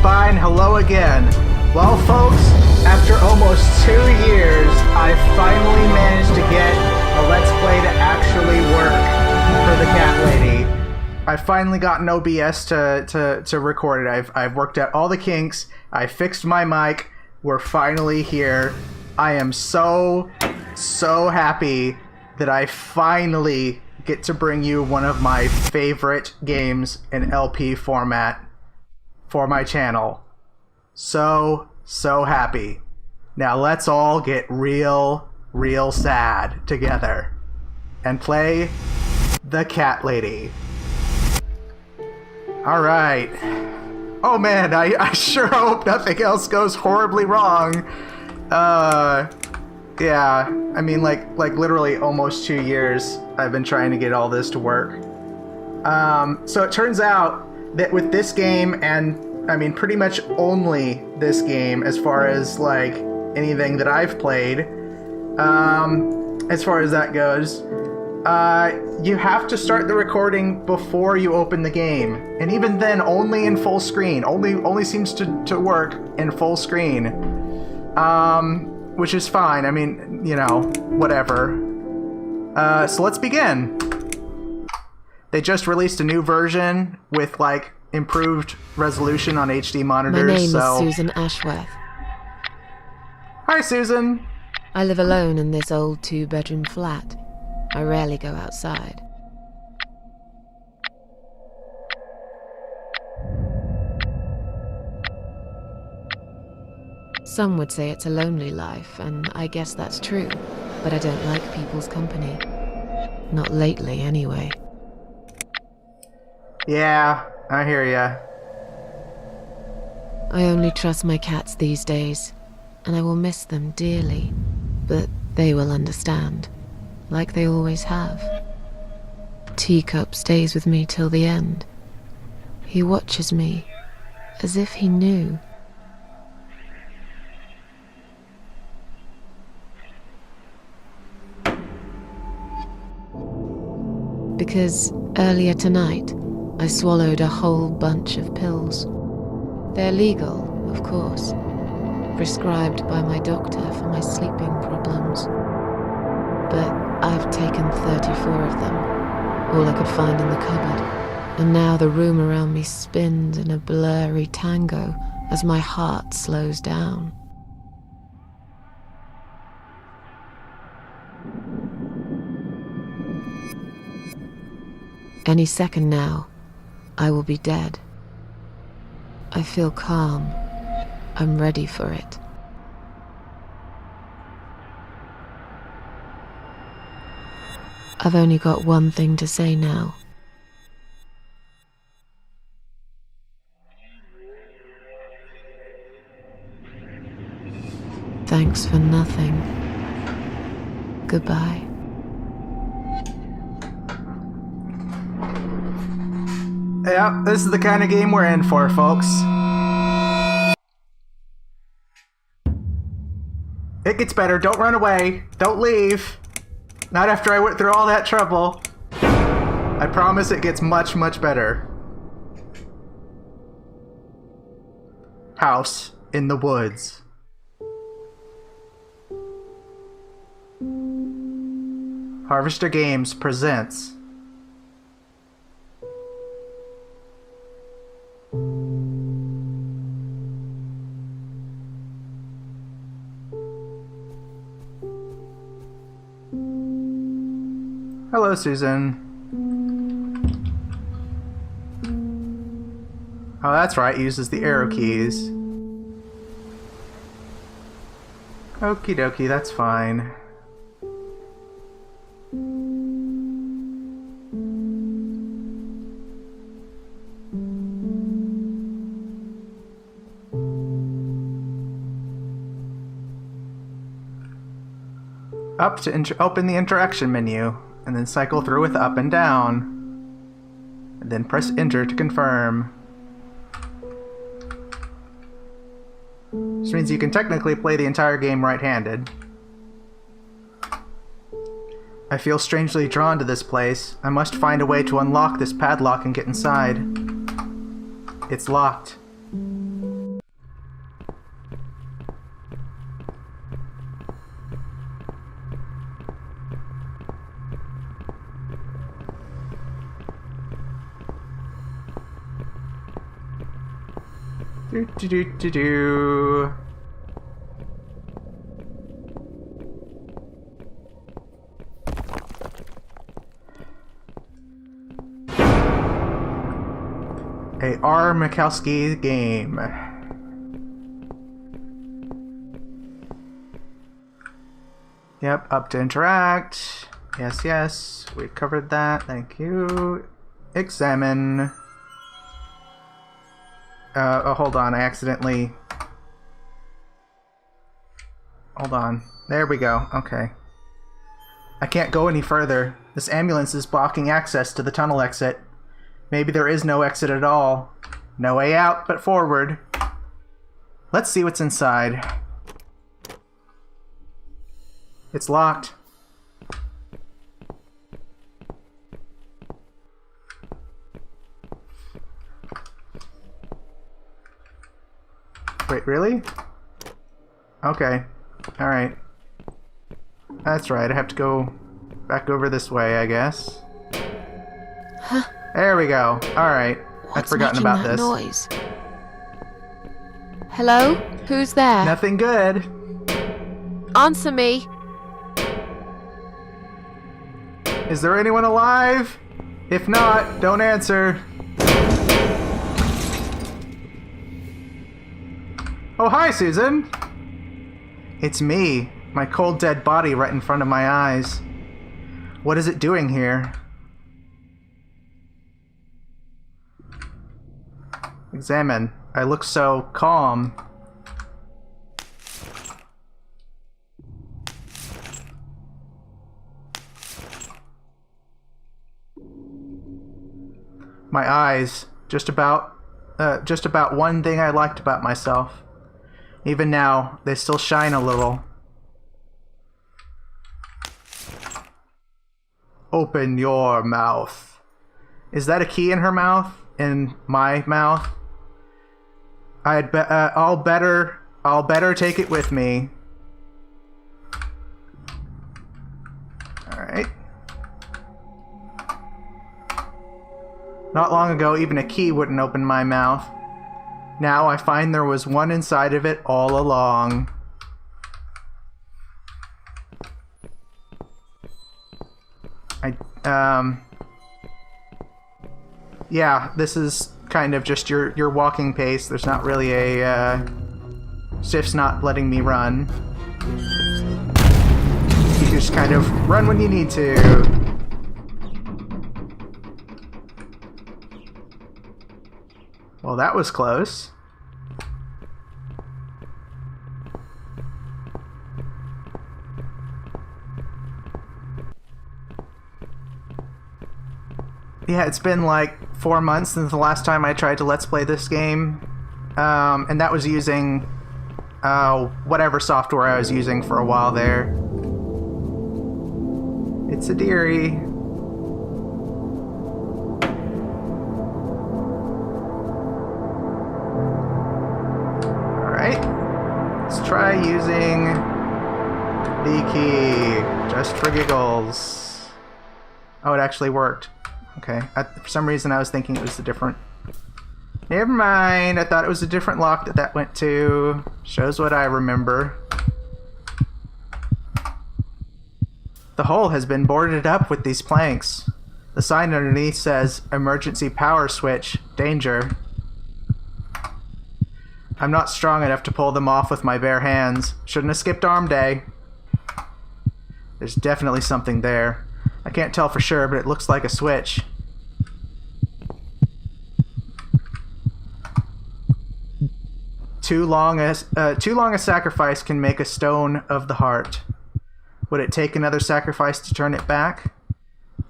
goodbye and hello again. Well, folks, after almost 2 years, I finally managed to get a Let's Play to actually work for the Cat Lady. I finally got no OBS to record it. I've worked out all the kinks. I fixed my mic. We're finally here. I am so happy that I finally get to bring you one of my favorite games in LP format for my channel. So happy. Now let's all get real sad together and play the Cat Lady. Alright. Oh man, I sure hope nothing else goes horribly wrong. Yeah, I mean like literally almost 2 years I've been trying to get all this to work. So it turns out that with this game, and I mean pretty much only this game as far as like anything that I've played, as far as that goes, you have to start the recording before you open the game, and even then only in full screen. Only seems to work in full screen, which is fine. I mean, you know, whatever. So let's begin. They just released a new version with like improved resolution on HD monitors. My name is Susan Ashworth. Hi, Susan. I live alone in this old 2-bedroom flat. I rarely go outside. Some would say it's a lonely life, and I guess that's true, but I don't like people's company. Not lately, anyway. Yeah, I hear ya. I only trust my cats these days, and I will miss them dearly, but they will understand. Like they always have. Teacup stays with me till the end. He watches me, as if he knew. Because earlier tonight, I swallowed a whole bunch of pills. They're legal, of course, prescribed by my doctor for my sleeping problems. But I've taken 34 of them, all I could find in the cupboard, and now the room around me spins in a blurry tango as my heart slows down. Any second now, I will be dead. I feel calm. I'm ready for it. I've only got one thing to say now. Thanks for nothing. Goodbye. Yeah, this is the kind of game we're in for, folks. It gets better. Don't run away. Don't leave. Not after I went through all that trouble. I promise it gets much better. House in the Woods. Harvester Games presents Hello, Susan. Oh, that's right, uses the arrow keys. Okie dokie, that's fine. Up to open the interaction menu, and then cycle through with up and down. And then press enter to confirm. Which means you can technically play the entire game right-handed. I feel strangely drawn to this place. I must find a way to unlock this padlock and get inside. It's locked. Do-do-do-do-do. A R. Mikowski game. Yep, up to interact. Yes, yes, we covered that. Thank you. Examine. Oh, hold on, I accidentally... Hold on. There we go, okay. I can't go any further. This ambulance is blocking access to the tunnel exit. Maybe there is no exit at all. No way out, but forward. Let's see what's inside. It's locked. Wait, really? Okay. Alright. That's right, I have to go back over this way, I guess. Huh? There we go. Alright. I'd forgotten about that this. Noise? Hello? Who's there? Nothing good. Answer me. Is there anyone alive? If not, don't answer. Oh, hi, Susan. It's me. My cold, dead body right in front of my eyes. What is it doing here? Examine. I look so calm. My eyes. Just about one thing I liked about myself. Even now, they still shine a little. Open your mouth. Is that a key in her mouth? In my mouth? I'll better take it with me. Alright. Not long ago, even a key wouldn't open my mouth. Now I find there was one inside of it all along. Yeah, this is kind of just your walking pace. There's not really a, Sif's not letting me run. You just kind of run when you need to. Well, that was close. Yeah, it's been like 4 months since the last time I tried to Let's Play this game. And that was using whatever software I was using for a while there. It's a dearie. Alright. Let's try using the key. Just for giggles. Oh, it actually worked. Okay, for some reason I was thinking it was a different... Never mind, I thought it was a different lock that went to. Shows what I remember. The hole has been boarded up with these planks. The sign underneath says, emergency power switch, danger. I'm not strong enough to pull them off with my bare hands. Shouldn't have skipped arm day. There's definitely something there. I can't tell for sure, but it looks like a switch. Too long a sacrifice can make a stone of the heart. Would it take another sacrifice to turn it back?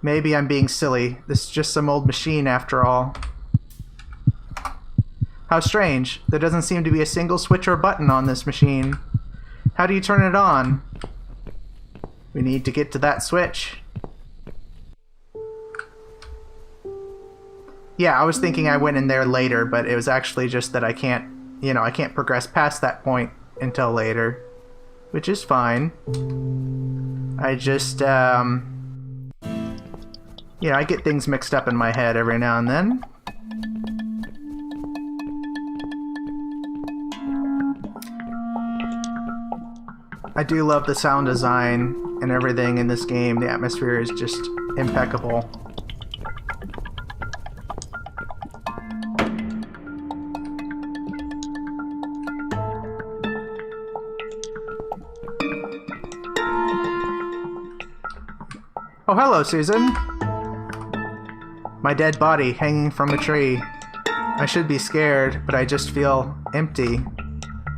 Maybe I'm being silly. This is just some old machine after all. How strange. There doesn't seem to be a single switch or button on this machine. How do you turn it on? We need to get to that switch. Yeah, I was thinking I went in there later, but it was actually just that I can't, I can't progress past that point until later. Which is fine. I just, I get things mixed up in my head every now and then. I do love the sound design and everything in this game. The atmosphere is just impeccable. Oh, hello, Susan. My dead body hanging from a tree. I should be scared, but I just feel empty.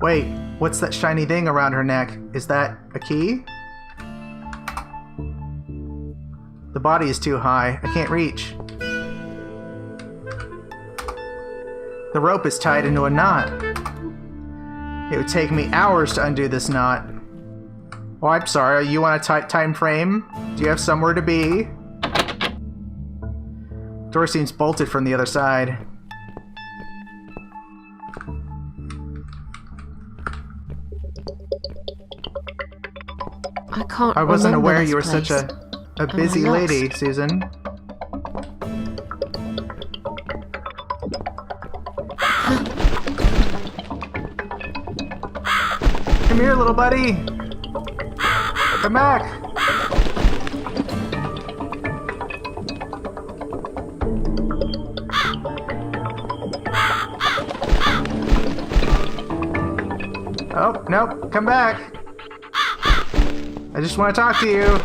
Wait, what's that shiny thing around her neck? Is that a key? The body is too high. I can't reach. The rope is tied into a knot. It would take me hours to undo this knot. Oh, I'm sorry. You want a tight time frame? Do you have somewhere to be? Door seems bolted from the other side. I can't. I wasn't remember aware this you were place. such a busy lost. lady, Susan. Come here, little buddy. Come back. Oh, nope. Come back. I just want to talk to you.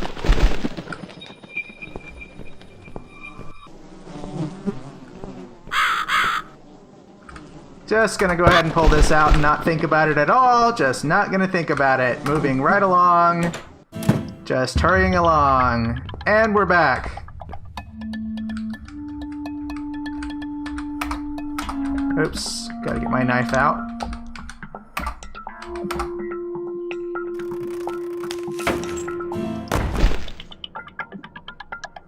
Just gonna go ahead and pull this out and not think about it at all. Just not gonna think about it. Moving right along. Just hurrying along. And we're back. Oops. Gotta get my knife out.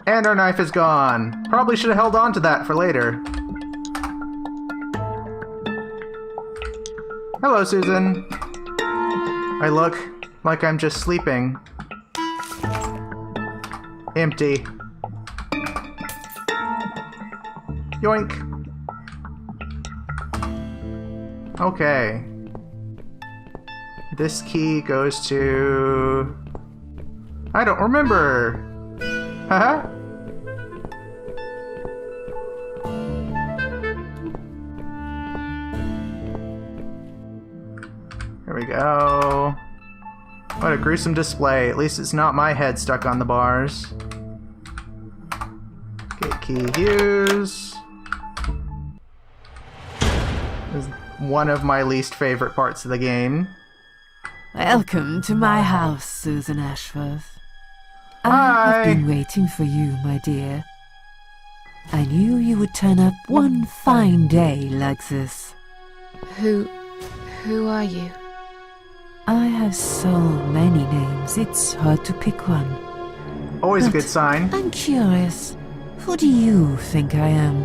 And our knife is gone. Probably should have held on to that for later. Hello, Susan. I look like I'm just sleeping. Empty. Yoink. Okay. This key goes to... I don't remember. Haha. Here we go. What a gruesome display. At least it's not my head stuck on the bars. Get key use. This is one of my least favorite parts of the game. Welcome to my house, Susan Ashworth. I Hi. have been waiting for you, my dear. I knew you would turn up one fine day like this. Who are you? I have so many names, it's hard to pick one. Always a But good sign. I'm curious, who do you think I am?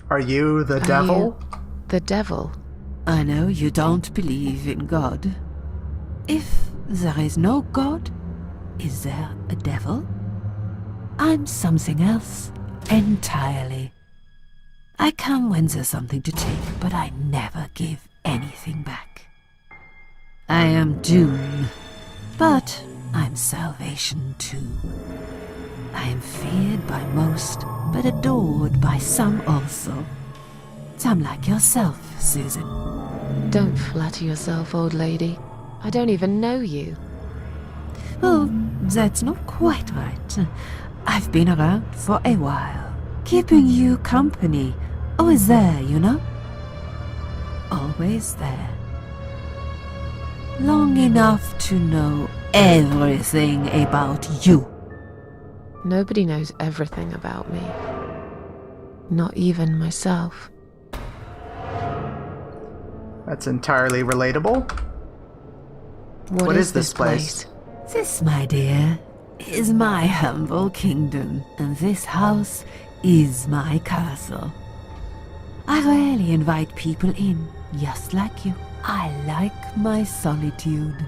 Are you the Are devil? you the devil? I know you don't believe in God. If there is no God, is there a devil? I'm something else entirely. I come when there's something to take, but I never give anything back. I am doom, but I'm salvation too. I am feared by most, but adored by some also. Some like yourself, Susan. Don't flatter yourself, old lady. I don't even know you. Oh, that's not quite right. I've been around for a while, keeping you company. Always there, you know? Always there. Long enough to know everything about you. Nobody knows everything about me. Not even myself. That's entirely relatable. What is this place? This, my dear, is my humble kingdom, and this house is my castle. I rarely invite people in, just like you. I like my solitude.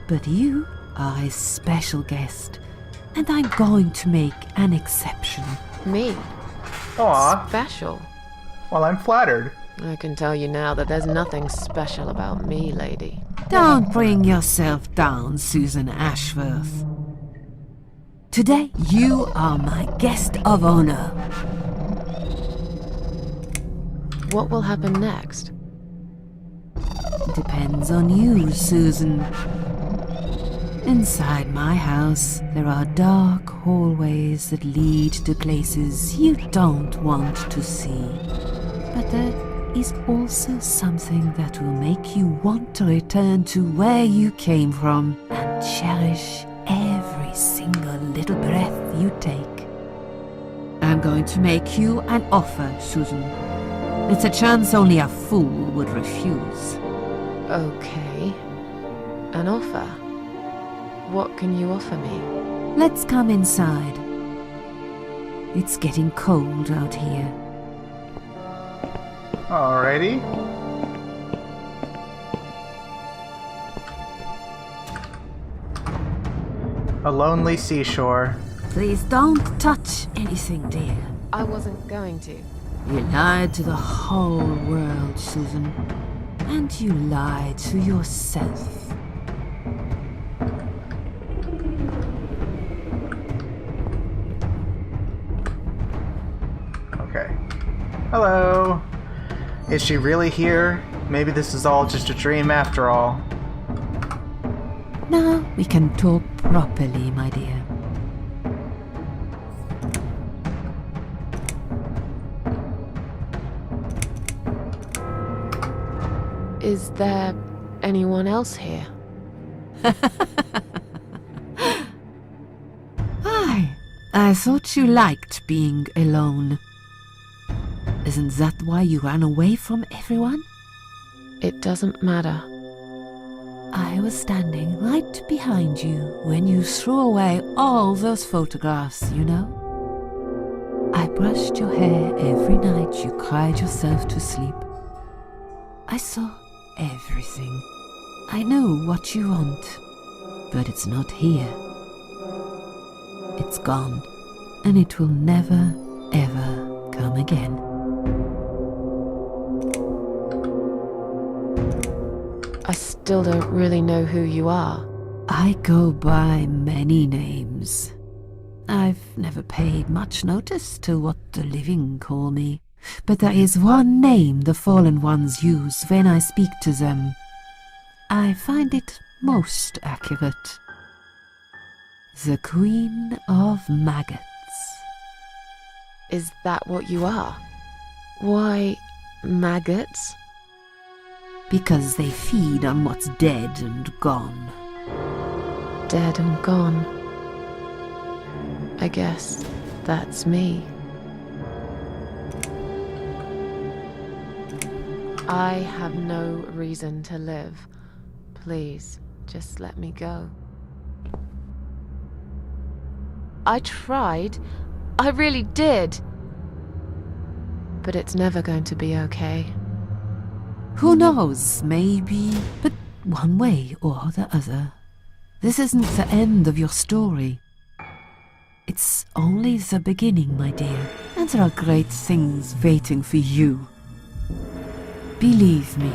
But you are a special guest, and I'm going to make an exception. Me? Aw. Special? Well, I'm flattered. I can tell you now that there's nothing special about me, lady. Don't bring yourself down, Susan Ashworth. Today, you are my guest of honor. What will happen next? Depends on you, Susan. Inside my house, there are dark hallways that lead to places you don't want to see. But there is also something that will make you want to return to where you came from and cherish every single little breath you take. I'm going to make you an offer, Susan. It's a chance only a fool would refuse. Okay. An offer? What can you offer me? Let's come inside. It's getting cold out here. Alrighty. A lonely seashore. Please don't touch anything, dear. I wasn't going to. You lied to the whole world, Susan. And you lied to yourself. Okay. Hello. Is she really here? Maybe this is all just a dream after all. Now we can talk properly, my dear. Is there anyone else here? I thought you liked being alone. Isn't that why you ran away from everyone? It doesn't matter. I was standing right behind you when you threw away all those photographs, you know? I brushed your hair every night you cried yourself to sleep. I saw everything. I know what you want, but it's not here. It's gone, and it will never, ever come again. I still don't really know who you are. I go by many names. I've never paid much notice to what the living call me, but there is one name the fallen ones use when I speak to them. I find it most accurate. The Queen of Maggots. Is that what you are? Why, maggots? Because they feed on what's dead and gone. Dead and gone. I guess that's me. I have no reason to live. Please, just let me go. I tried. I really did. But it's never going to be okay. Who knows, maybe, but one way or the other. This isn't the end of your story. It's only the beginning, my dear, and there are great things waiting for you. Believe me.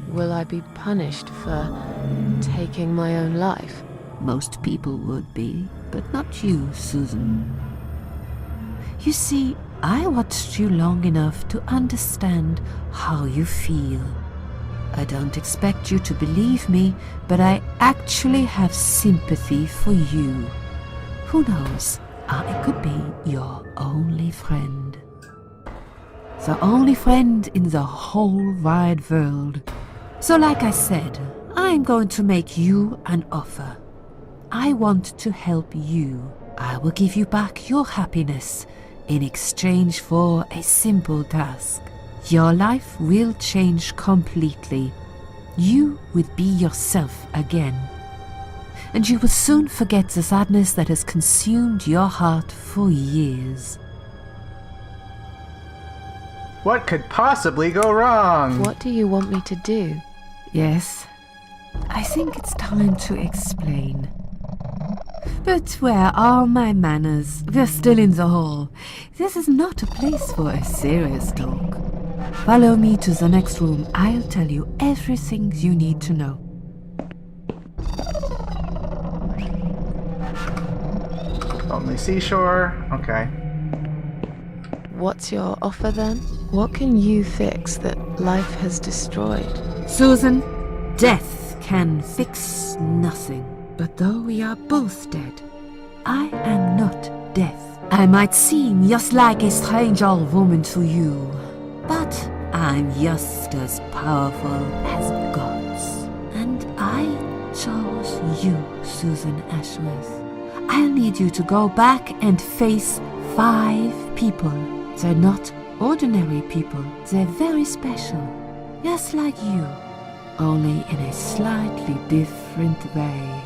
Will I be punished for taking my own life? Most people would be, but not you, Susan. You see, I watched you long enough to understand how you feel. I don't expect you to believe me, but I actually have sympathy for you. Who knows, I could be your only friend. The only friend in the whole wide world. So like I said, I'm going to make you an offer. I want to help you. I will give you back your happiness in exchange for a simple task. Your life will change completely. You will be yourself again. And you will soon forget the sadness that has consumed your heart for years. What could possibly go wrong? What do you want me to do? Yes, I think it's time to explain. But where are my manners? We're still in the hall. This is not a place for a serious talk. Follow me to the next room. I'll tell you everything you need to know. Only seashore. Okay. What's your offer then? What can you fix that life has destroyed? Susan, death can fix nothing. But though we are both dead, I am not death. I might seem just like a strange old woman to you, but I'm just as powerful as gods. And I chose you, Susan Ashworth. I'll need you to go back and face 5 people. They're not ordinary people. They're very special. Just like you, only in a slightly different way.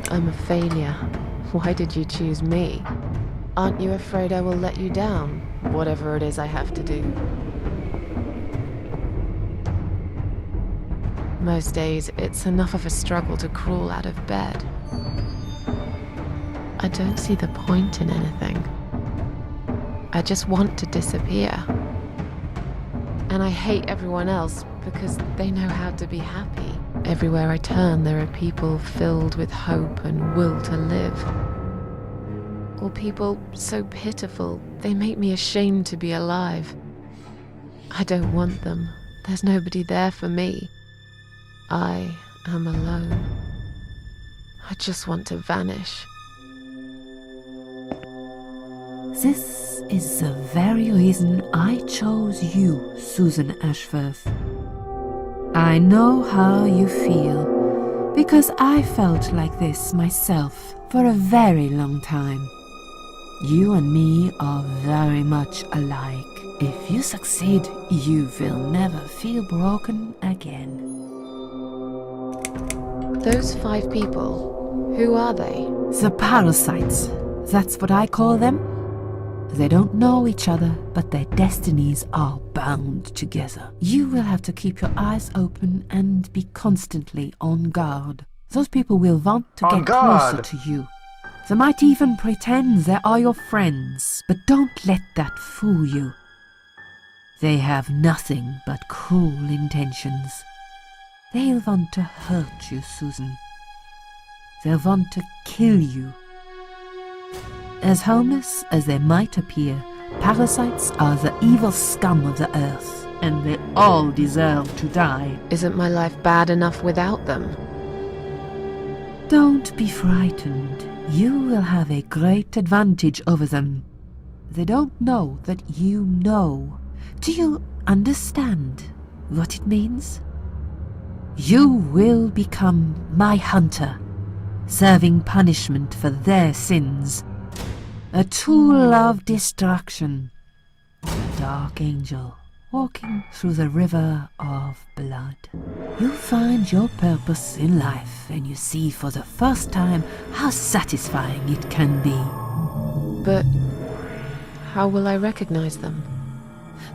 I'm a failure. Why did you choose me? Aren't you afraid I will let you down, whatever it is I have to do? Most days, it's enough of a struggle to crawl out of bed. I don't see the point in anything. I just want to disappear. And I hate everyone else because they know how to be happy. Everywhere I turn, there are people filled with hope and will to live. Or people so pitiful, they make me ashamed to be alive. I don't want them. There's nobody there for me. I am alone. I just want to vanish. This is the very reason I chose you, Susan Ashworth. I know how you feel, because I felt like this myself for a very long time. You and me are very much alike. If you succeed, you will never feel broken again. Those 5 people, who are they? The parasites, that's what I call them. They don't know each other, but their destinies are bound together. You will have to keep your eyes open and be constantly on guard. Those people will want to get closer to you. They might even pretend they are your friends, but don't let that fool you. They have nothing but cruel intentions. They'll want to hurt you, Susan. They'll want to kill you. As harmless as they might appear, parasites are the evil scum of the earth, and they all deserve to die. Isn't my life bad enough without them? Don't be frightened. You will have a great advantage over them. They don't know that you know. Do you understand what it means? You will become my hunter, serving punishment for their sins. A tool of destruction. A dark angel walking through the river of blood. You find your purpose in life and you see for the first time how satisfying it can be. But how will I recognize them?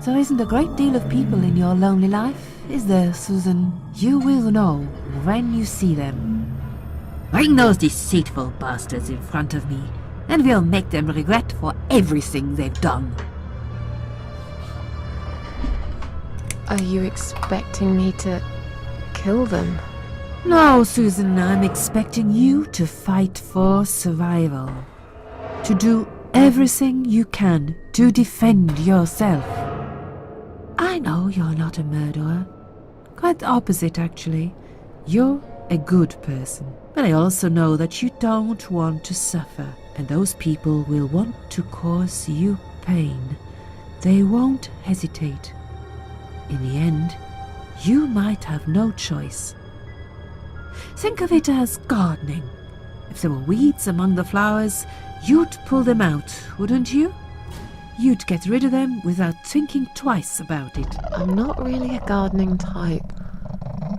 There isn't a great deal of people in your lonely life, is there, Susan? You will know when you see them. Bring those deceitful bastards in front of me, and we'll make them regret for everything they've done. Are you expecting me to kill them? No, Susan, I'm expecting you to fight for survival. To do everything you can to defend yourself. I know you're not a murderer. Quite the opposite, actually. You're a good person. But I also know that you don't want to suffer. And those people will want to cause you pain. They won't hesitate. In the end, you might have no choice. Think of it as gardening. If there were weeds among the flowers, you'd pull them out, wouldn't you? You'd get rid of them without thinking twice about it. I'm not really a gardening type,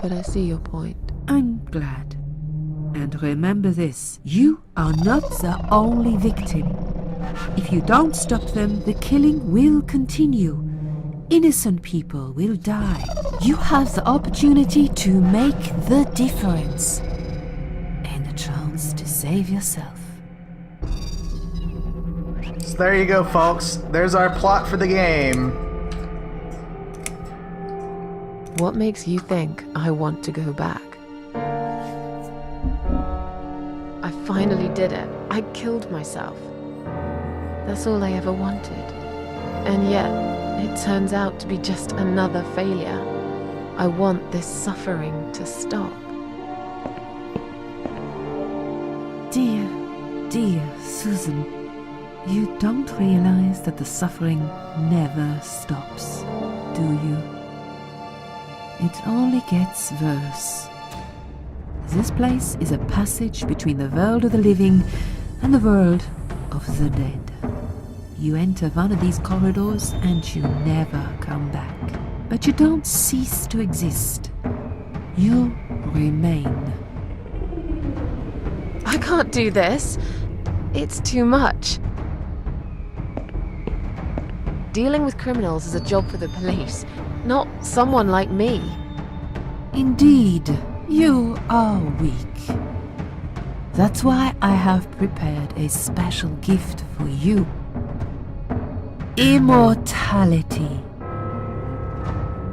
but I see your point. I'm glad. And remember this, you are not the only victim. If you don't stop them, the killing will continue. Innocent people will die. You have the opportunity to make the difference. And a chance to save yourself. So there you go, folks. There's our plot for the game. What makes you think I want to go back? I finally did it. I killed myself. That's all I ever wanted. And yet, it turns out to be just another failure. I want this suffering to stop. Dear Susan, you don't realize that the suffering never stops, do you? It only gets worse. This place is a passage between the world of the living and the world of the dead. You enter one of these corridors and you never come back. But you don't cease to exist. You remain. I can't do this. It's too much. Dealing with criminals is a job for the police, not someone like me. Indeed, you are weak. That's why I have prepared a special gift for you. Immortality.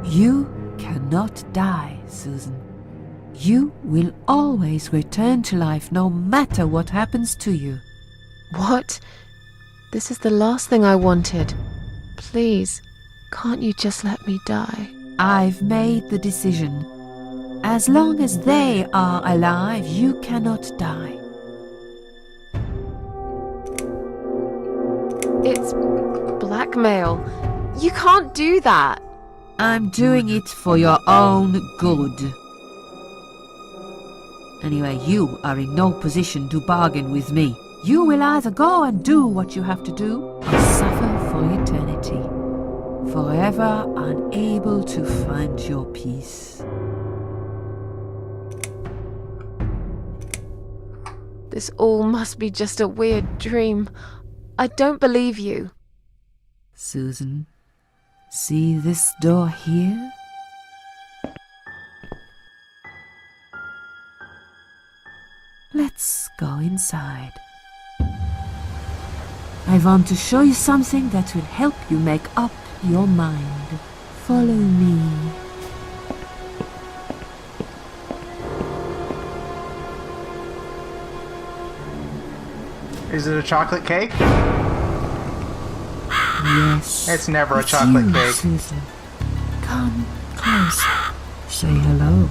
You cannot die, Susan. You will always return to life no matter what happens to you. What? This is the last thing I wanted. Please, can't you just let me die? I've made the decision. As long as they are alive, you cannot die. It's blackmail. You can't do that. I'm doing it for your own good. Anyway, you are in no position to bargain with me. You will either go and do what you have to do, or suffer for eternity, forever unable to find your peace. This all must be just a weird dream. I don't believe you. Susan, see this door here? Let's go inside. I want to show you something that will help you make up your mind. Follow me. Is it a chocolate cake? Yes. It's never a it's chocolate you, cake. Susan. Come closer. Say hello.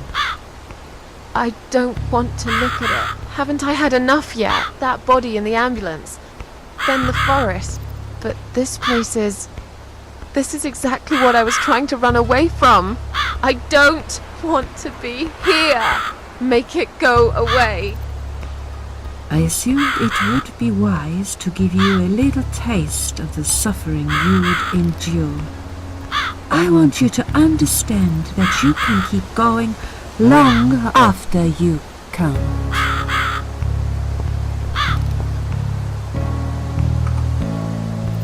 I don't want to look at it. Haven't I had enough yet? That body in the ambulance. Then the forest. But this place is... This is exactly what I was trying to run away from. I don't want to be here. Make it go away. I assumed it would be wise to give you a little taste of the suffering you would endure. I want you to understand that you can keep going long after you come.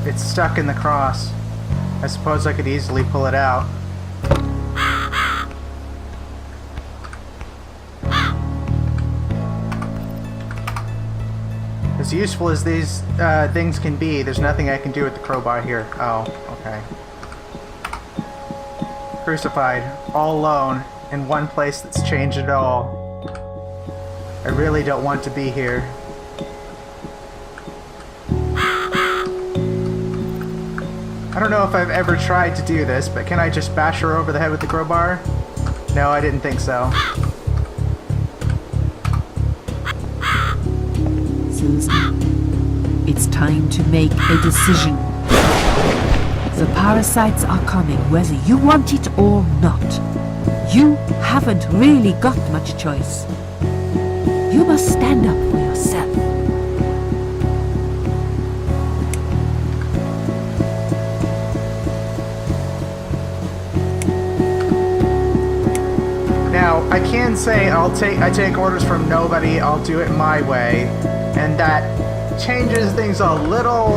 It's stuck in the cross. I suppose I could easily pull it out. As useful as these things can be, there's nothing I can do with the crowbar here. Oh, okay. Crucified, all alone, in one place that's changed it all. I really don't want to be here. I don't know if I've ever tried to do this, but can I just bash her over the head with the crowbar? No, I didn't think so. Susan, it's time to make a decision. The parasites are coming, whether you want it or not. You haven't really got much choice. You must stand up for yourself. Now, I can say I take orders from nobody, I'll do it my way, and that changes things a little,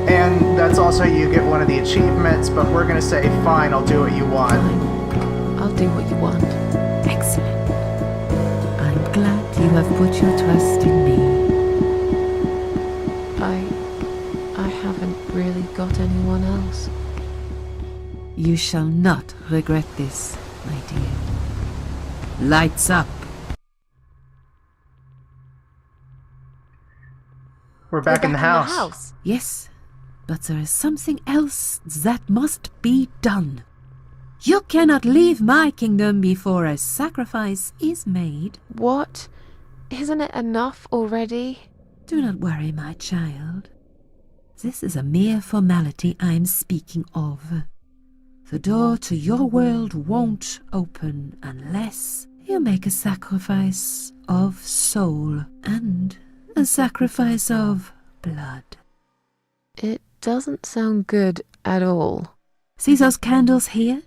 and that's also you get one of the achievements, but we're gonna say, fine, I'll do what you want. Fine. I'll do what you want. Excellent. I'm glad you have put your trust in me. I haven't really got anyone else. You shall not regret this, my dear. Lights up. We're back in the house. Yes, but there is something else that must be done. You cannot leave my kingdom before a sacrifice is made. What? Isn't it enough already? Do not worry, my child. This is a mere formality I am speaking of. The door to your world won't open unless you make a sacrifice of soul and a sacrifice of blood. It doesn't sound good at all. See those candles here?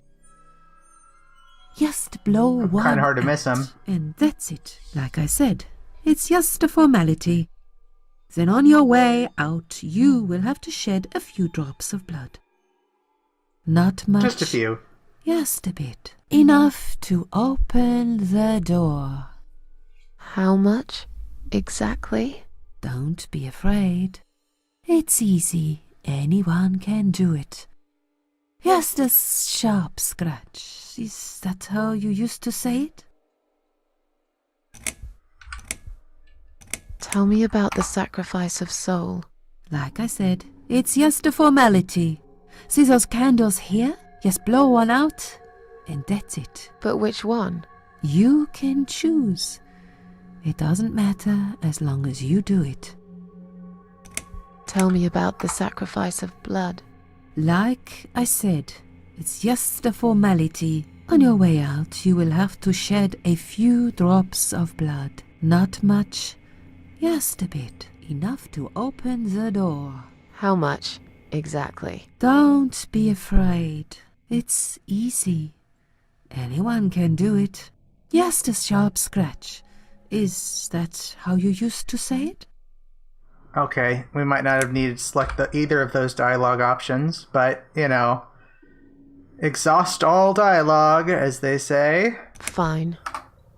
Just blow one Kinda hard to miss out, 'em. and that's it. Like I said, it's just a formality. Then on your way out, you will have to shed a few drops of blood. Not much. Just a few. Just a bit. Enough to open the door. How much exactly? Don't be afraid. It's easy. Anyone can do it. Just a sharp scratch. Is that how you used to say it? Tell me about the sacrifice of soul. Like I said, it's just a formality. See those candles here? Just blow one out, and that's it. But which one? You can choose. It doesn't matter as long as you do it. Tell me about the sacrifice of blood. Like I said, it's just a formality. On your way out, you will have to shed a few drops of blood. Not much, just a bit. Enough to open the door. How much exactly? Don't be afraid. It's easy. Anyone can do it. Just a sharp scratch. Is that how you used to say it? Okay, we might not have needed to select either of those dialogue options, but, you know, exhaust all dialogue, as they say. Fine.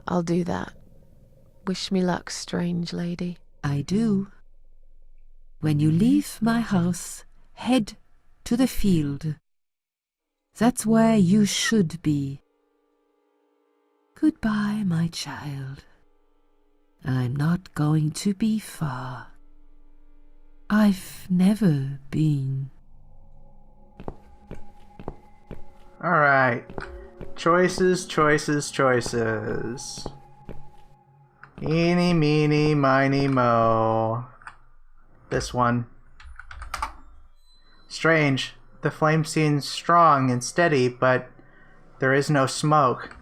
I'll do that. Wish me luck, strange lady. I do. When you leave my house, head to the field. That's where you should be. Goodbye, my child. I'm not going to be far. I've never been. Alright. Choices, choices, choices. Eeny, meeny, miny, mo. This one. Strange. The flame seems strong and steady, but there is no smoke.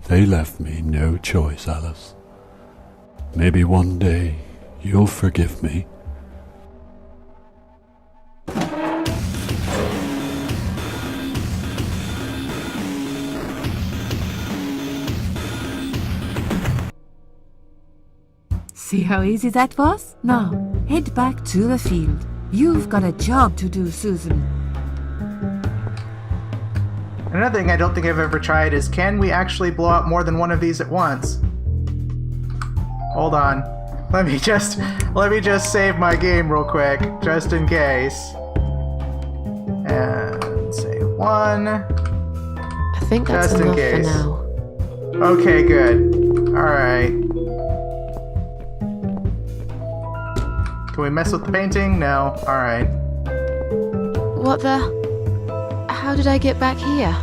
They left me no choice, Alice. Maybe one day you'll forgive me. See how easy that was? Now, head back to the field. You've got a job to do, Susan. Another thing I don't think I've ever tried is, can we actually blow up more than one of these at once? Hold on. Let me just save my game real quick, just in case. And say one. I think that's Just in enough for case. now. Okay, good. Alright. Can we mess with the painting? No. Alright. What the? How did I get back here?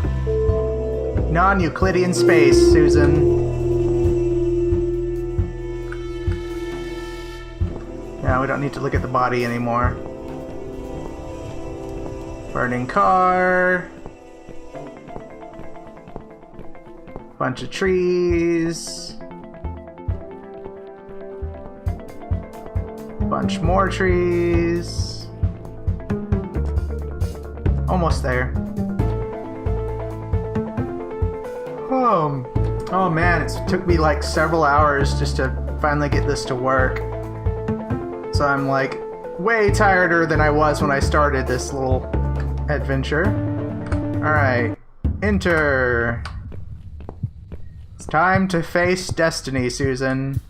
Non-Euclidean space, Susan. Now we don't need to look at the body anymore. Burning car. Bunch of trees. Bunch more trees. almost there. Oh man, it took me like several hours just to finally get this to work. So I'm like way tireder than I was when I started this little adventure. Alright, enter. It's time to face destiny, Susan.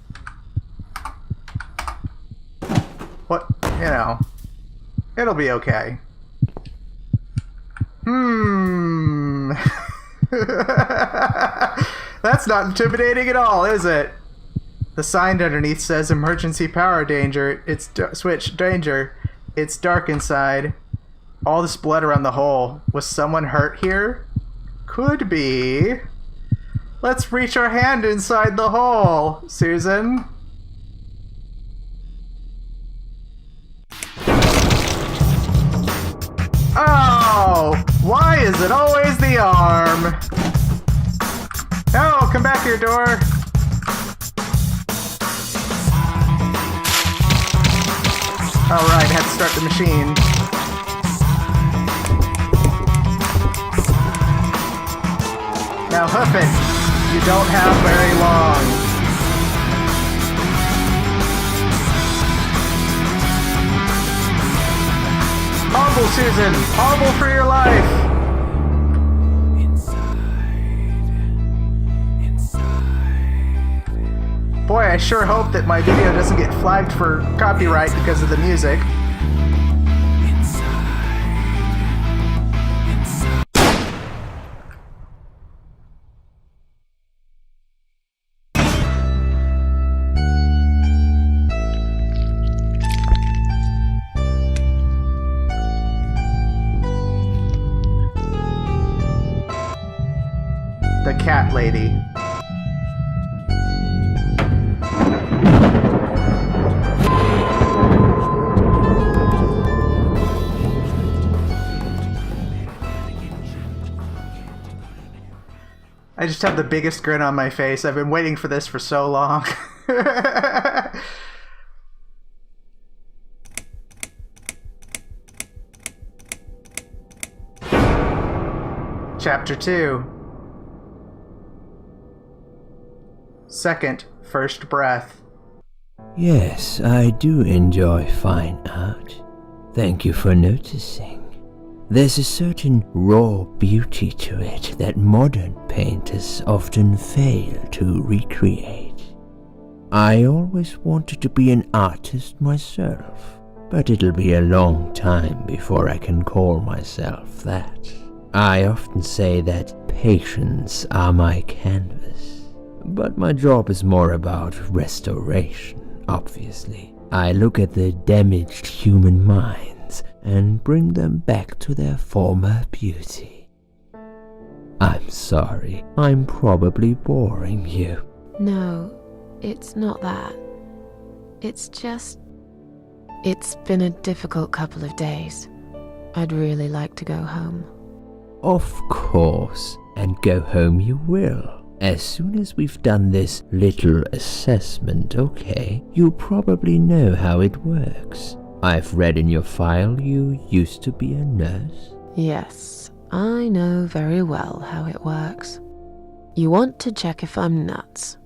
What? You know, it'll be okay. That's not intimidating at all, is it? The sign underneath says emergency power danger. It's switch danger. It's dark inside. All this blood around the hole. Was someone hurt here? Could be. Let's reach our hand inside the hole, Susan. Oh, why is it always the arm? No, come back here, door. Alright, had to start the machine. Now hoof it. You don't have very long. Hobble, Susan! Hobble for your life! Boy, I sure hope that my video doesn't get flagged for copyright because of the music. The cat lady. I just have the biggest grin on my face. I've been waiting for this for so long. Chapter 2. Second, first breath. Yes, I do enjoy fine art. Thank you for noticing. There's a certain raw beauty to it that modern painters often fail to recreate. I always wanted to be an artist myself, but it'll be a long time before I can call myself that. I often say that patients are my canvas, but my job is more about restoration, obviously. I look at the damaged human minds and bring them back to their former beauty. I'm sorry, I'm probably boring you. No, it's not that. It's just... It's been a difficult couple of days. I'd really like to go home. Of course, and go home you will. As soon as we've done this little assessment, okay? You probably know how it works. I've read in your file you used to be a nurse. Yes, I know very well how it works. You want to check if I'm nuts.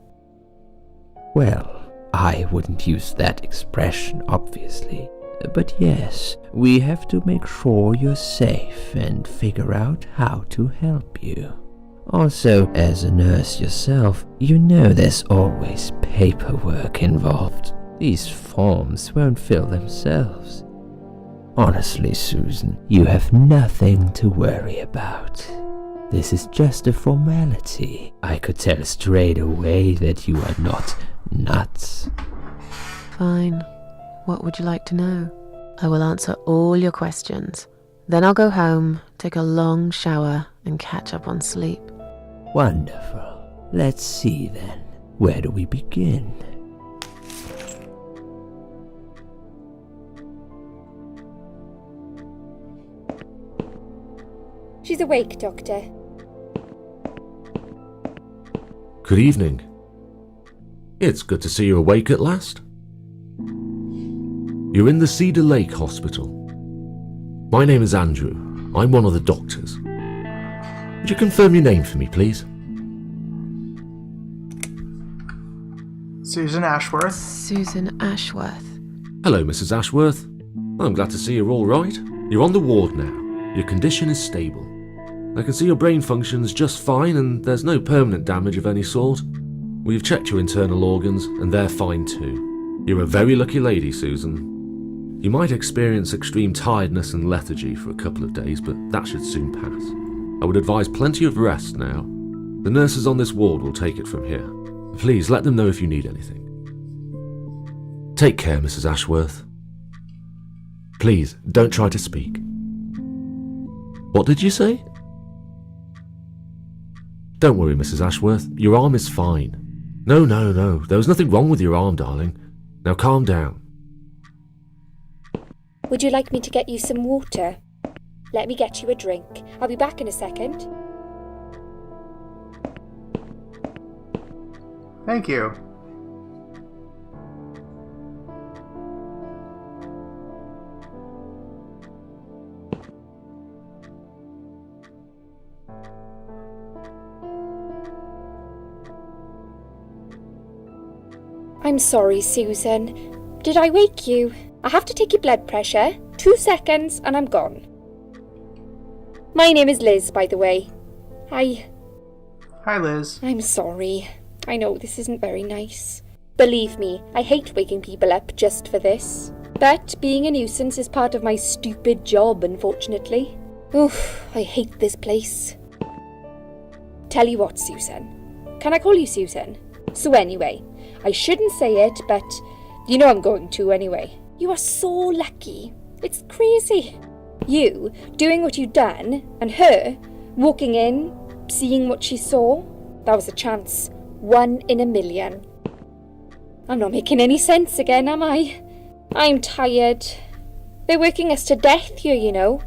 Well, I wouldn't use that expression, obviously. But yes, we have to make sure you're safe and figure out how to help you. Also, as a nurse yourself, you know there's always paperwork involved. These forms won't fill themselves. Honestly, Susan, you have nothing to worry about. This is just a formality. I could tell straight away that you are not nuts. Fine. What would you like to know? I will answer all your questions. Then I'll go home, take a long shower, and catch up on sleep. Wonderful. Let's see then. Where do we begin? She's awake, Doctor. Good evening. It's good to see you awake at last. You're in the Cedar Lake Hospital. My name is Andrew. I'm one of the doctors. Would you confirm your name for me, please? Susan Ashworth. Susan Ashworth. Hello, Mrs. Ashworth. I'm glad to see you're all right. You're on the ward now. Your condition is stable. I can see your brain functions just fine and there's no permanent damage of any sort. We've checked your internal organs and they're fine too. You're a very lucky lady, Susan. You might experience extreme tiredness and lethargy for a couple of days, but that should soon pass. I would advise plenty of rest now. The nurses on this ward will take it from here. Please let them know if you need anything. Take care, Mrs. Ashworth. Please, don't try to speak. What did you say? Don't worry, Mrs. Ashworth. Your arm is fine. No. There was nothing wrong with your arm, darling. Now calm down. Would you like me to get you some water? Let me get you a drink. I'll be back in a second. Thank you. I'm sorry, Susan. Did I wake you? I have to take your blood pressure. 2 seconds and I'm gone. My name is Liz, by the way. Hi, Liz. I'm sorry. I know this isn't very nice. Believe me, I hate waking people up just for this. But being a nuisance is part of my stupid job, unfortunately. Oof, I hate this place. Tell you what, Susan. Can I call you Susan? So anyway, I shouldn't say it, but you know I'm going to anyway. You are so lucky. It's crazy. You doing what you'd done, and her walking in, seeing what she saw. That was a chance. 1 in a million. I'm not making any sense again, am I? I'm tired. They're working us to death here, you know.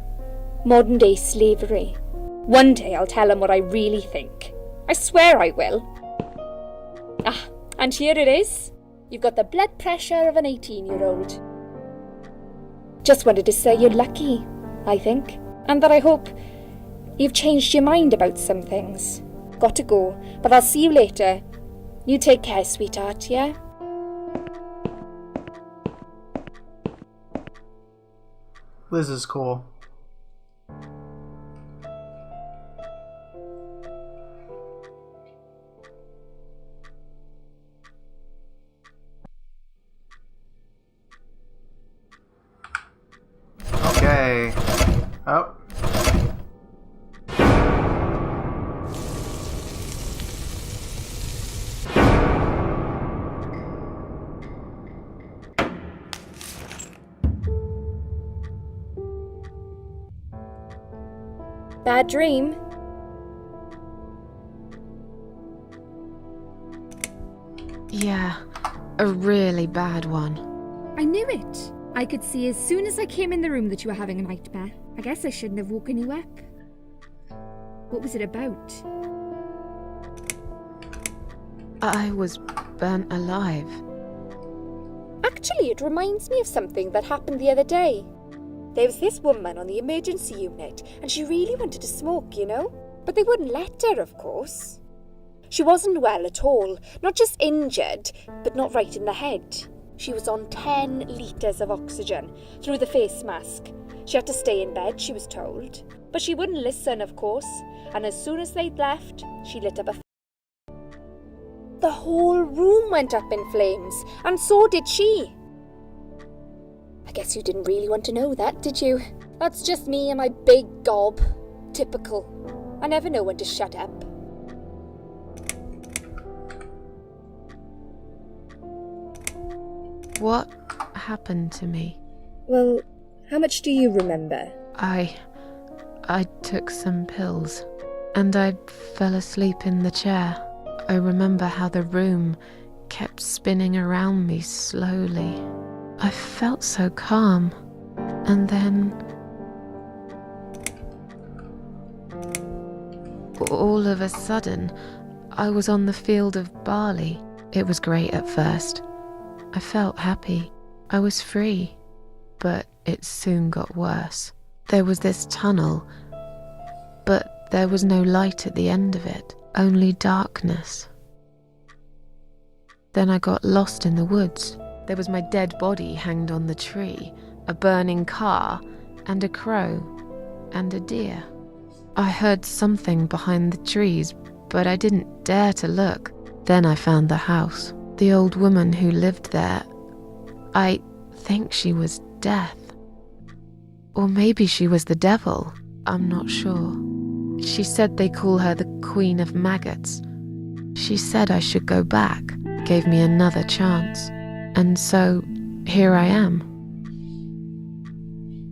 Modern day slavery. One day I'll tell them what I really think. I swear I will. Ah, and here it is. You've got the blood pressure of an 18-year-old. Just wanted to say you're lucky, I think. And that I hope you've changed your mind about some things. Got to go, but I'll see you later. You take care, sweetheart, yeah? Liz is cool. Okay. Oh. Bad dream? Yeah, a really bad one. I knew it. I could see as soon as I came in the room that you were having a nightmare. I guess I shouldn't have woken you up. What was it about? I was burnt alive. Actually, it reminds me of something that happened the other day. There was this woman on the emergency unit, and she really wanted to smoke, you know? But they wouldn't let her, of course. She wasn't well at all, not just injured, but not right in the head. She was on 10 litres of oxygen through the face mask. She had to stay in bed, she was told. But she wouldn't listen, of course, and as soon as they'd left, she lit up a The whole room went up in flames, and so did she. I guess you didn't really want to know that, did you? That's just me and my big gob. Typical. I never know when to shut up. What happened to me? Well, how much do you remember? I took some pills, and I fell asleep in the chair. I remember how the room kept spinning around me slowly. I felt so calm, and then all of a sudden, I was on the field of barley. It was great at first. I felt happy. I was free, but it soon got worse. there was this tunnel, but there was no light at the end of it, only darkness. Then I got lost in the woods. There was my dead body hanged on the tree, a burning car, and a crow, and a deer. I heard something behind the trees, but I didn't dare to look. Then I found the house. The old woman who lived there, I think she was Death. Or maybe she was the devil, I'm not sure. She said they call her the Queen of Maggots. She said I should go back, gave me another chance. And so, here I am.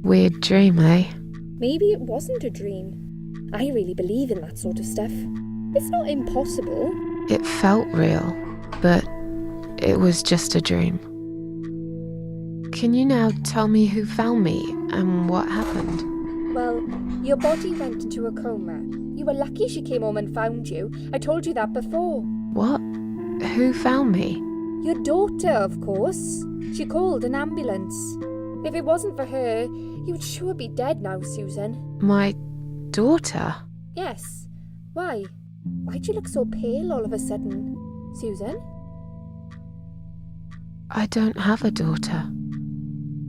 Weird dream, eh? Maybe it wasn't a dream. I really believe in that sort of stuff. It's not impossible. It felt real, but it was just a dream. Can you now tell me who found me and what happened? Well, your body went into a coma. You were lucky she came home and found you. I told you that before. What? Who found me? Your daughter, of course. She called an ambulance. If it wasn't for her, you would sure be dead now, Susan. My daughter? Yes. Why? Why'd you look so pale all of a sudden, Susan? I don't have a daughter.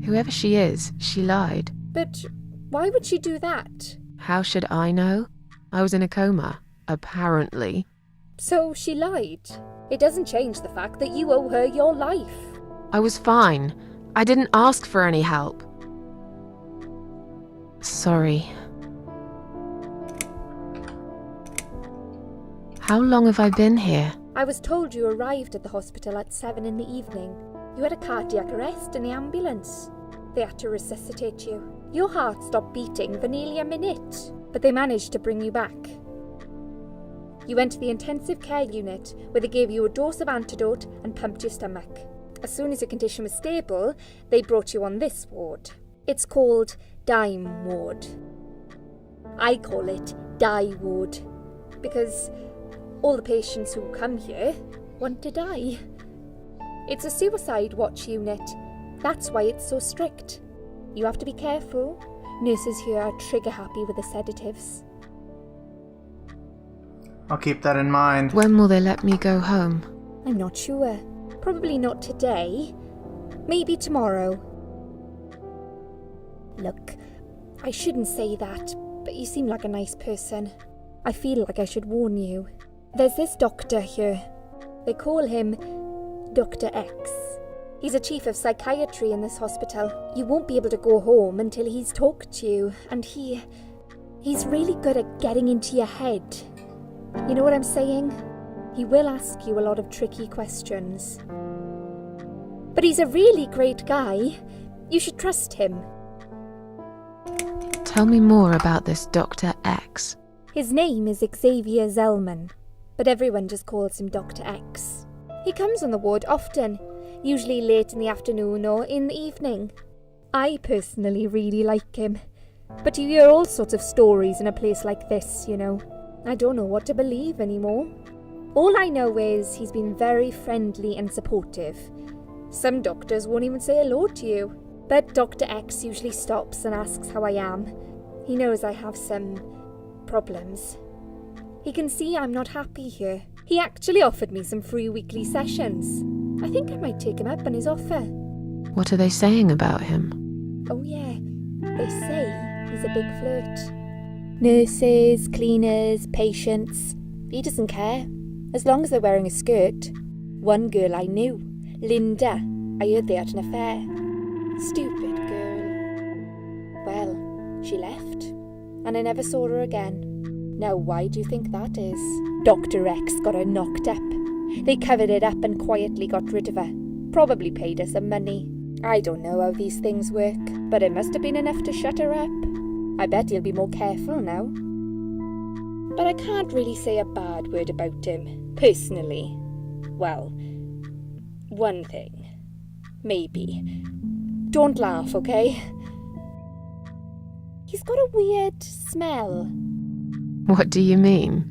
Whoever she is, she lied. But why would she do that? How should I know? I was in a coma, apparently. So she lied. It doesn't change the fact that you owe her your life. I was fine. I didn't ask for any help. Sorry. How long have I been here? I was told you arrived at the hospital at 7 in the evening. You had a cardiac arrest in the ambulance. They had to resuscitate you. Your heart stopped beating for nearly a minute, but they managed to bring you back. You went to the intensive care unit, where they gave you a dose of antidote and pumped your stomach. As soon as your condition was stable, they brought you on this ward. It's called Dime Ward. I call it Die Ward, because all the patients who come here want to die. It's a suicide watch unit. That's why it's so strict. You have to be careful. Nurses here are trigger happy with the sedatives. I'll keep that in mind. When will they let me go home? I'm not sure. Probably not today. Maybe tomorrow. Look, I shouldn't say that, but you seem like a nice person. I feel like I should warn you. There's this doctor here. They call him Dr. X. He's a chief of psychiatry in this hospital. You won't be able to go home until he's talked to you, and he's really good at getting into your head. You know what I'm saying? He will ask you a lot of tricky questions. But he's a really great guy. You should trust him. Tell me more about this Dr. X. His name is Xavier Zellman, but everyone just calls him Dr. X. He comes on the ward often, usually late in the afternoon or in the evening. I personally really like him, but you hear all sorts of stories in a place like this, you know. I don't know what to believe anymore. All I know is he's been very friendly and supportive. Some doctors won't even say hello to you, but Dr. X usually stops and asks how I am. He knows I have some problems. He can see I'm not happy here. He actually offered me some free weekly sessions. I think I might take him up on his offer. What are they saying about him? Oh yeah, they say he's a big flirt. Nurses, cleaners, patients. He doesn't care, as long as they're wearing a skirt. One girl I knew, Linda, I heard they had an affair. Stupid girl. Well, she left, and I never saw her again. Now why do you think that is? Dr. X got her knocked up. They covered it up and quietly got rid of her. Probably paid her some money. I don't know how these things work, but it must have been enough to shut her up. I bet he'll be more careful now. But I can't really say a bad word about him, personally. Well, one thing. Maybe. Don't laugh, okay? He's got a weird smell. What do you mean?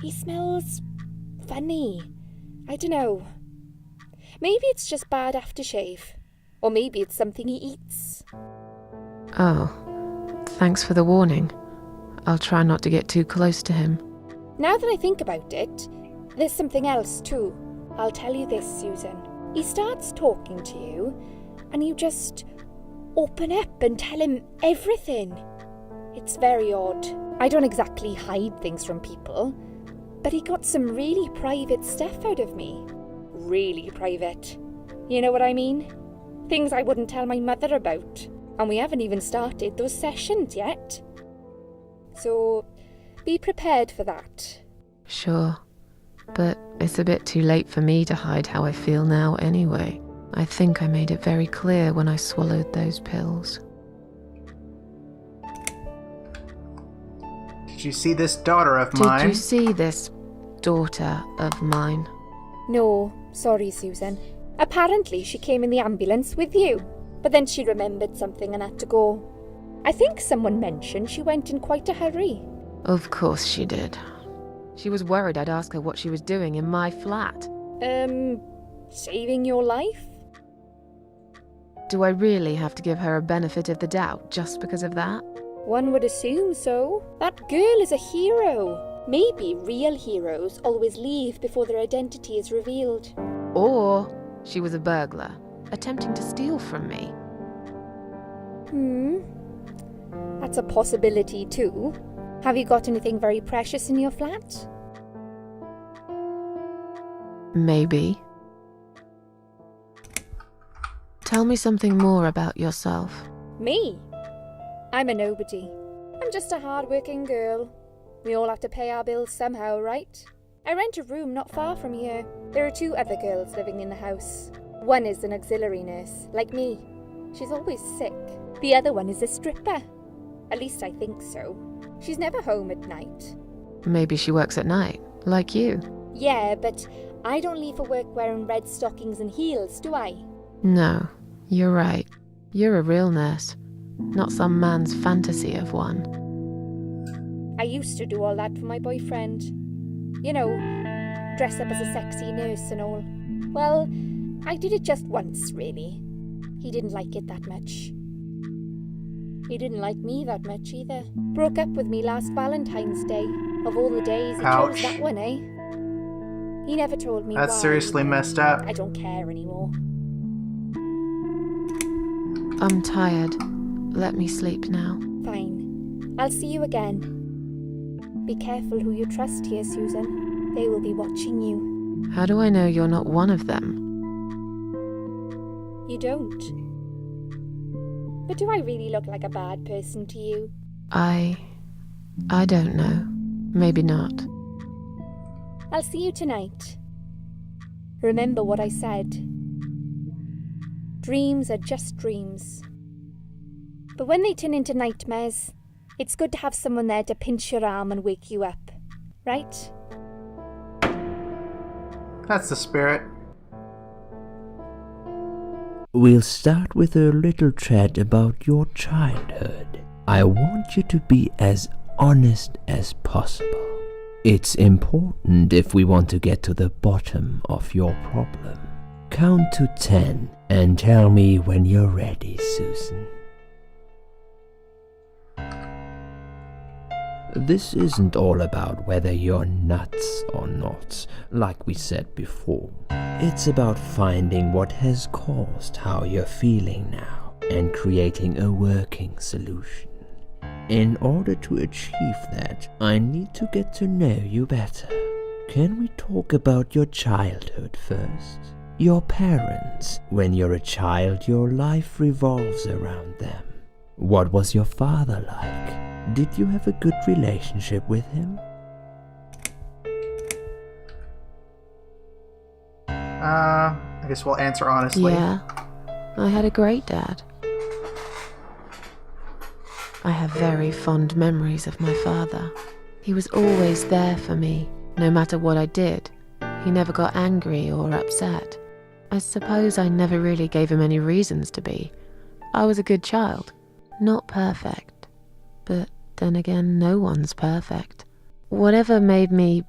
He smells funny. I don't know. Maybe it's just bad aftershave. Or maybe it's something he eats. Oh, Thanks for the warning. I'll try not to get too close to him. Now that I think about it, there's something else too. I'll tell you this, Susan. He starts talking to you, and you just open up and tell him everything. It's very odd. I don't exactly hide things from people, but he got some really private stuff out of me. Really private. You know what I mean? Things I wouldn't tell my mother about. And we haven't even started those sessions yet. So, be prepared for that. Sure. But it's a bit too late for me to hide how I feel now anyway. I think I made it very clear when I swallowed those pills. Did you see this daughter of Did mine? you see this daughter of mine? No, sorry, Susan. Apparently she came in the ambulance with you, but then she remembered something and had to go. I think someone mentioned she went in quite a hurry. Of course she did. She was worried I'd ask her what she was doing in my flat. Saving your life? Do I really have to give her a benefit of the doubt just because of that? One would assume so. That girl is a hero. Maybe real heroes always leave before their identity is revealed. Or she was a burglar, attempting to steal from me. That's a possibility too. Have you got anything very precious in your flat? Maybe. Tell me something more about yourself. Me? I'm a nobody. I'm just a hard-working girl. We all have to pay our bills somehow, right? I rent a room not far from here. There are 2 other girls living in the house. One is an auxiliary nurse, like me. She's always sick. The other one is a stripper. At least I think so. She's never home at night. Maybe she works at night, like you. Yeah, but I don't leave for work wearing red stockings and heels, do I? No, you're right. You're a real nurse, not some man's fantasy of one. I used to do all that for my boyfriend. You know, dress up as a sexy nurse and all. Well, I did it just once, really. He didn't like it that much. He didn't like me that much either. Broke up with me last Valentine's Day. Of all the days, he chose that one, eh? He never told me That's why. seriously messed up. I don't care anymore. I'm tired. Let me sleep now. Fine. I'll see you again. Be careful who you trust here, Susan. They will be watching you. How do I know you're not one of them? You don't. But do I really look like a bad person to you? I don't know. Maybe not. I'll see you tonight. Remember what I said. Dreams are just dreams. But when they turn into nightmares, it's good to have someone there to pinch your arm and wake you up. Right? That's the spirit. We'll start with a little chat about your childhood. I want you to be as honest as possible. It's important if we want to get to the bottom of your problem. Count to 10 and tell me when you're ready, Susan. This isn't all about whether you're nuts or not, like we said before. It's about finding what has caused how you're feeling now and creating a working solution. In order to achieve that, I need to get to know you better. Can we talk about your childhood first? Your parents. When you're a child, your life revolves around them. What was your father like? Did you have a good relationship with him? I guess we'll answer honestly. Yeah, I had a great dad. I have very fond memories of my father. He was always there for me, no matter what I did. He never got angry or upset. I suppose I never really gave him any reasons to be. I was a good child, not perfect, but then again, no one's perfect. Whatever made me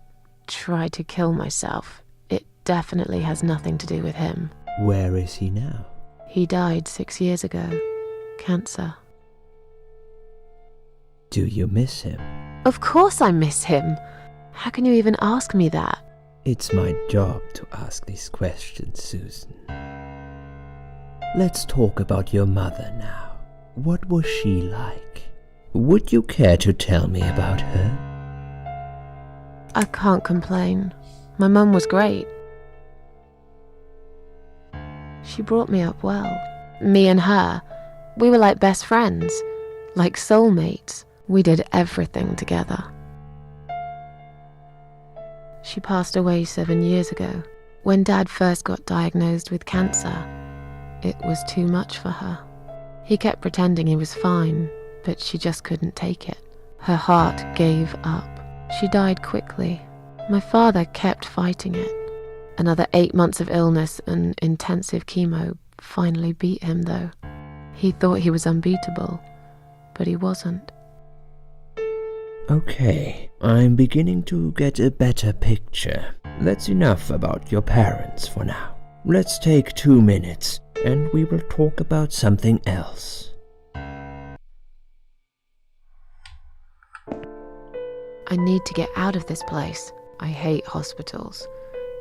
try to kill myself, it definitely has nothing to do with him. Where is he now? He died 6 years ago. Cancer. Do you miss him? Of course I miss him. How can you even ask me that? It's my job to ask these questions, Susan. Let's talk about your mother now. What was she like? Would you care to tell me about her? I can't complain. My mum was great. She brought me up well. Me and her, we were like best friends, like soulmates. We did everything together. She passed away 7 years ago. When Dad first got diagnosed with cancer, it was too much for her. He kept pretending he was fine, but she just couldn't take it. Her heart gave up. She died quickly. My father kept fighting it. Another 8 months of illness and intensive chemo finally beat him, though. He thought he was unbeatable, but he wasn't. Okay, I'm beginning to get a better picture. That's enough about your parents for now. Let's take 2 minutes, and we will talk about something else. I need to get out of this place. I hate hospitals.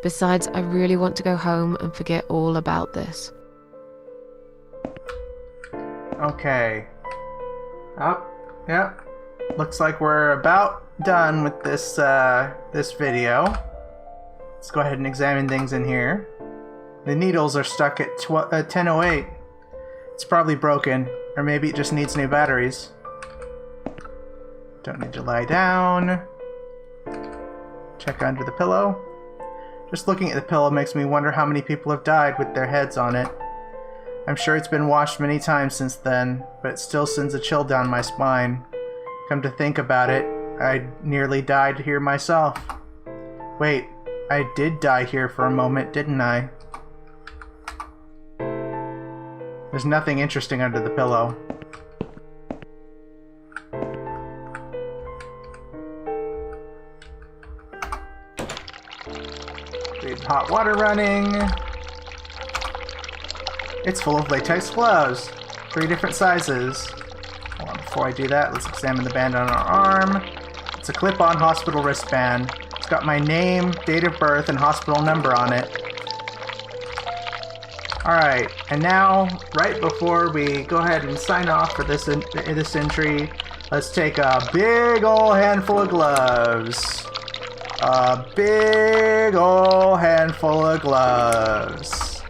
Besides, I really want to go home and forget all about this. Okay. Oh, yep. Looks like we're about done with this this video. Let's go ahead and examine things in here. The needles are stuck at 1008. It's probably broken, or maybe it just needs new batteries. Don't need to lie down. Check under the pillow. Just looking at the pillow makes me wonder how many people have died with their heads on it. I'm sure it's been washed many times since then, but it still sends a chill down my spine. Come to think about it, I nearly died here myself. Wait, I did die here for a moment, didn't I? There's nothing interesting under the pillow. Hot water running. It's full of latex gloves. 3 different sizes. Hold on, before I do that, let's examine the band on our arm. It's a clip-on hospital wristband. It's got my name, date of birth, and hospital number on it. Alright, and now, right before we go ahead and sign off for this entry, let's take a big ol' handful of gloves. A big ol' handful of gloves.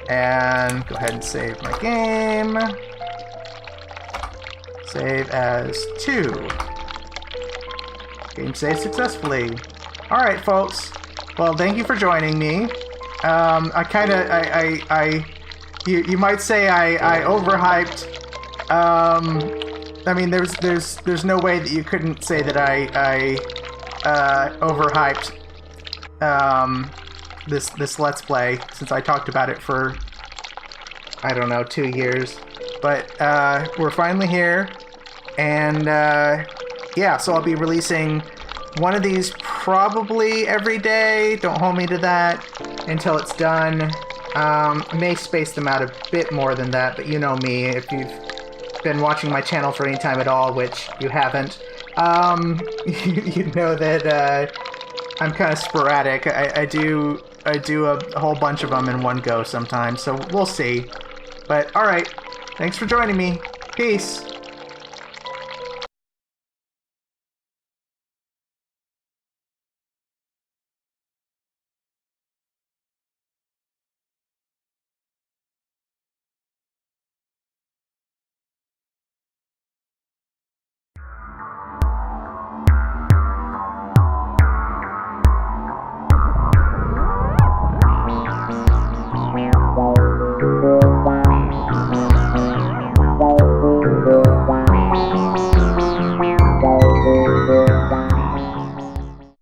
And go ahead and save my game. Save as 2. Game saved successfully. Alright, folks. Well, thank you for joining me. You might say I overhyped. I mean, there's no way that you couldn't say that I overhyped this Let's Play, since I talked about it for, I don't know, 2 years. But we're finally here, and yeah, so I'll be releasing one of these probably every day. Don't hold me to that until it's done. I may space them out a bit more than that, but you know me, if you've been watching my channel for any time at all, which you haven't, you know that I'm kind of sporadic. I do a whole bunch of them in one go sometimes, so we'll see. But alright, thanks for joining me. Peace.